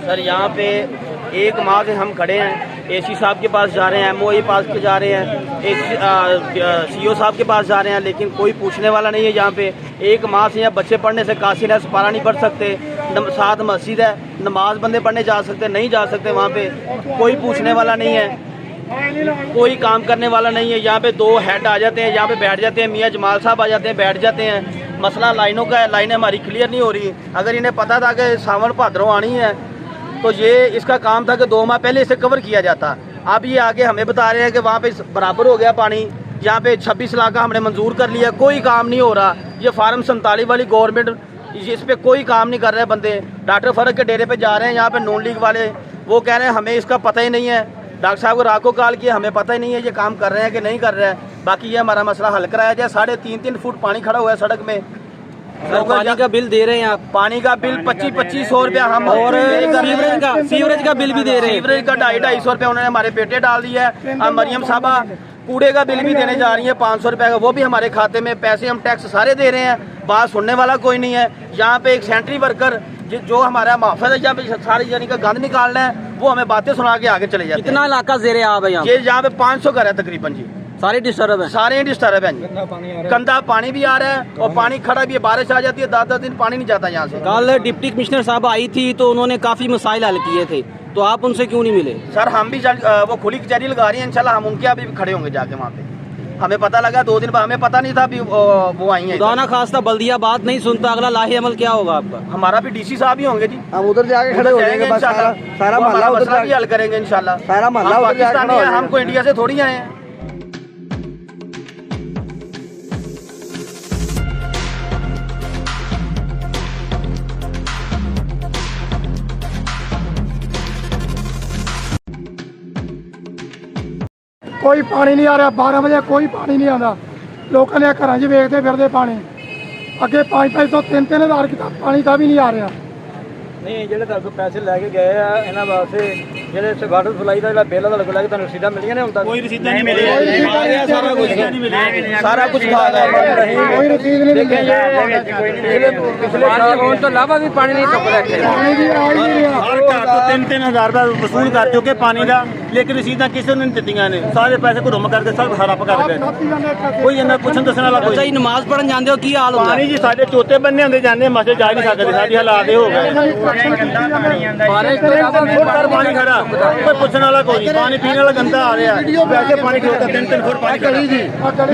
Sir यहाँ पे एक माह से हम खड़े हैं, एसी साहब के पास जा रहे हैं, एमओए पास के जा रहे हैं, सीओ साहब के पास जा रहे हैं, लेकिन कोई पूछने वाला नहीं है। यहाँ पे एक माह से यहाँ बच्चे पढ़ने से कासिर है, सपारा नहीं पढ़ सकते, साथ मस्जिद है, नमाज बंदे पढ़ने जा सकते नहीं जा सकते, वहाँ पे कोई पूछने वाला नहीं है, कोई काम करने वाला नहीं है। यहाँ पे दो हेड आ जाते हैं, यहाँ पे बैठ जाते हैं, मियाँ जमाल साहब आ जाते हैं, बैठ जाते हैं। मसला लाइनों का है, लाइनें हमारी क्लियर नहीं हो रही। अगर इन्हें पता था कि सावन भाद्रों आनी है तो ये इसका काम था कि 2 माह पहले इसे कवर किया जाता। अब ये आगे हमें बता रहे हैं कि वहाँ पे बराबर हो गया पानी, यहाँ पे 26 लाख का हमने मंजूर कर लिया, कोई काम नहीं हो रहा। ये फार्म 47 वाली गवर्नमेंट इस पे कोई काम नहीं कर रहे बंदे। डॉक्टर फरक के डेरे पे जा रहे हैं, यहाँ पे नॉन लीग वाले वो कह रहे हैं हमें इसका पता ही नहीं है। डॉक्टर साहब को रात को कॉल किया, हमें पता ही नहीं है ये काम कर रहे हैं कि नहीं कर रहे हैं। बाकी ये हमारा मसला हल कराया जाए। 3.5 फुट पानी खड़ा हुआ है सड़क में। पानी का बिल दे रहे हैं आप? पानी का बिल 2500 रुपया हम, और सीवरेज का बिल भी दे रहे हैं। सीवरेज का 250 रुपया उन्होंने हमारे पेटे डाल दिया है। हम मरियम साहबा कूड़े का बिल भी देने जा रही है 500 रुपये का, वो भी हमारे खाते में। पैसे हम टैक्स सारे दे रहे हैं, बात सुनने वाला कोई नहीं है। यहाँ पे एक सेंट्री वर्कर जो हमारा माफिया है, यहाँ पे सारी यानी का गंद निकालना है, वो हमें बातें सुना के आगे चले जाते हैं। कितना इलाका जेरे आप है यहाँ? ये यहाँ पे 500 घर है तकरीबन जी। सारे डिस्टर्ब है? सारे डिस्टर्ब हैं जी। गंदा पानी भी आ रहा है और पानी खड़ा भी है, बारिश आ जाती है 10-10 दिन पानी नहीं जाता यहाँ से। कल डिप्टी कमिश्नर साहब आई थी तो उन्होंने काफी मसाइल हल किए थे, तो आप उनसे क्यों नहीं मिले? सर हम भी वो खुली कचहरी लगा रही है, इंशाल्लाह हम उनके अभी भी खड़े होंगे जाके वहाँ पे। हमें पता लगा 2 दिन बाद, हमें पता नहीं था अभी वो आई है। खुदा ना खास्ता बल्दिया बात नहीं सुनता, अगला लाहे अमल क्या होगा आपका? हमारा भी डीसी साहब ही होंगे जी। हम उधर जाके खड़े हो जाएंगे, सारा मोहल्ला उधर भी हल करेंगे इंशाल्लाह। सारा मोहल्ला उधर पाकिस्तानी है, हमको इंडिया से थोड़ी आए हैं। कोई पानी नहीं आ रहा, 12 बजे कोई पानी नहीं आता। लोगों ने घर च वेखते फिरते पानी, अगे 5-5 तो 3-3 हज़ार पानी का भी नहीं आ रहा। नहीं ਜਿਹੜੇ ਤੁਹਾਨੂੰ ਪੈਸੇ ਲੈ ਕੇ ਗਏ ਆ ਇਹਨਾਂ ਵਾਸਤੇ ਜਿਹੜੇ ਵਾਟਰ ਸਪਲਾਈ ਦਾ ਜਿਹੜਾ ਬਿੱਲ ਦਾ ਲੱਗ ਲੱਗ ਤੁਹਾਨੂੰ ਰਸੀਦਾਂ ਮਿਲੀਆਂ ਨੇ ਹੁਣ ਤੱਕ? ਕੋਈ ਰਸੀਦਾਂ ਨਹੀਂ ਮਿਲੀਆਂ, ਸਾਰਾ ਕੁਝ ਸਾਰਾ ਕੁਝ ਖਾ ਗਏ, कोई रसीद नहीं ਦੇਖਿਆ ਜਿਹੜੇ ਪਿਛਲੇ ਸਾਲ ਹੋਣ ਤੋਂ ਇਲਾਵਾ ਵੀ ਪਾਣੀ ਨਹੀਂ ਟੱਪ ਰਿਹਾ। पानी भी आ ही नहीं रहा। हर घर ਤੋਂ 3-3 ਹਜ਼ਾਰ ਰੁਪਏ ਵਸੂਲ ਕਰ ਚੁੱਕੇ ਪਾਣੀ ਦਾ, ਲੇਕਿਨ ਰਸੀਦਾਂ ਕਿਸੇ ਨੂੰ ਨਹੀਂ ਦਿੱਤੀਆਂ ਨੇ। ਸਾਰੇ ਪੈਸੇ ਘੁੰਮ ਕਰਕੇ ਸਭ ਹੜਪ ਕਰ ਗਏ। ਕੋਈ ਇਹਨਾਂ ਪੁੱਛਣ ਦੱਸਣ ਵਾਲਾ ਕੋਈ ਅੱਛਾ ਜੀ, ਨਮਾਜ਼ ਪੜਨ ਜਾਂਦੇ ਹੋ, ਕੀ ਹਾਲ ਹੁੰਦਾ? ਪਾਣੀ ਜੀ ਸਾਡੇ ਚੋਤੇ ਬੰਨੇ ਹੁੰਦੇ ਜਾਂਦੇ, ਮਸਜਿਦ ਜਾ ਨਹੀਂ ਸਕਦੇ, ਸਾਡੀ ਹਾਲਾਤ ਇਹ ਹੋ ਗਏ। ਬਾਰਿਸ਼ ਤੋਂ ਇਲਾਵਾ ਫੁੱਟ ਕਰ ਪਾਣੀ ਖੜਾ, ਕੋਈ ਪੁੱਛਣ ਵਾਲਾ ਕੋਈ ਨਹੀਂ। ਪਾਣੀ ਪੀਣ ਵਾਲਾ ਗੰਦਾ ਆ ਰਿਹਾ, ਵੈਸੇ ਪਾਣੀ ਖਲੋਤਾ 3-3 ਫੁੱਟ ਪਾਣੀ ਖੜਾ ਜੀ।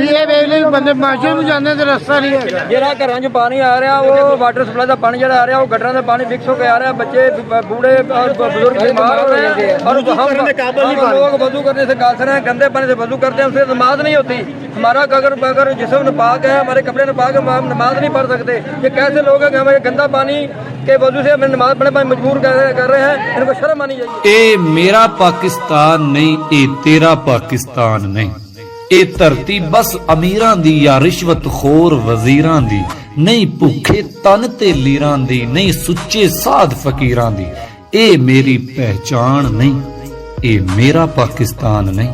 ਇਹ ਵੇਖ ਲਈ ਬੰਦੇ ਮਾਸ਼ੇ ਨੂੰ ਜਾਂਦੇ ਤੇ ਰਸਤਾ ਨਹੀਂ ਹੈਗਾ। ਜਿਹੜਾ ਘਰਾਂ 'ਚ ਪਾਣੀ ਆ ਰਿਹਾ ਉਹ ਵਾਟਰ ਸਪਲਾਈ ਦਾ ਪਾਣੀ ਜਿਹੜਾ ਆ ਰਿਹਾ ਉਹ ਗਟਰਾਂ ਦਾ ਪਾਣੀ ਮਿਕਸ ਹੋ ਕੇ ਆ ਰਿਹਾ। ਬੱਚੇ बूढ़े और बुजुर्ग बीमार हो रहे हैं और हम लोग वजू करने से कासर हैं, गंदे पानी से वजू करते हैं, उससे नमाज नहीं होती। हमारा अगर जिस्म नापाक है, हमारे कपड़े नापाक है, हम नमाज नहीं पढ़ सकते। ये कैसे लोग हैं कि हमें गंदा पानी के वजू से हमें नमाज पढ़ने पर मजबूर कर रहे हैं? इनको शर्म आनी चाहिए। ਇਹ ਮੇਰਾ ਪਾਕਿਸਤਾਨ ਨਹੀਂ, ਇਹ ਤੇਰਾ ਪਾਕਿਸਤਾਨ ਨਹੀਂ। ਇਹ ਧਰਤੀ ਬਸ ਅਮੀਰਾਂ ਦੀ ਜਾਂ ਰਿਸ਼ਵਤਖੋਰ ਵਜ਼ੀਰਾਂ ਦੀ ਨਹੀਂ, ਭੁੱਖੇ ਤਨ ਤੇ ਲੀਰਾਂ ਦੀ ਨਹੀਂ, ਸੁੱਚੇ ਸਾਧ ਫਕੀਰਾਂ ਦੀ। ਇਹ ਮੇਰੀ ਪਹਿਚਾਣ ਨਹੀਂ, ਇਹ ਮੇਰਾ ਪਾਕਿਸਤਾਨ ਨਹੀਂ।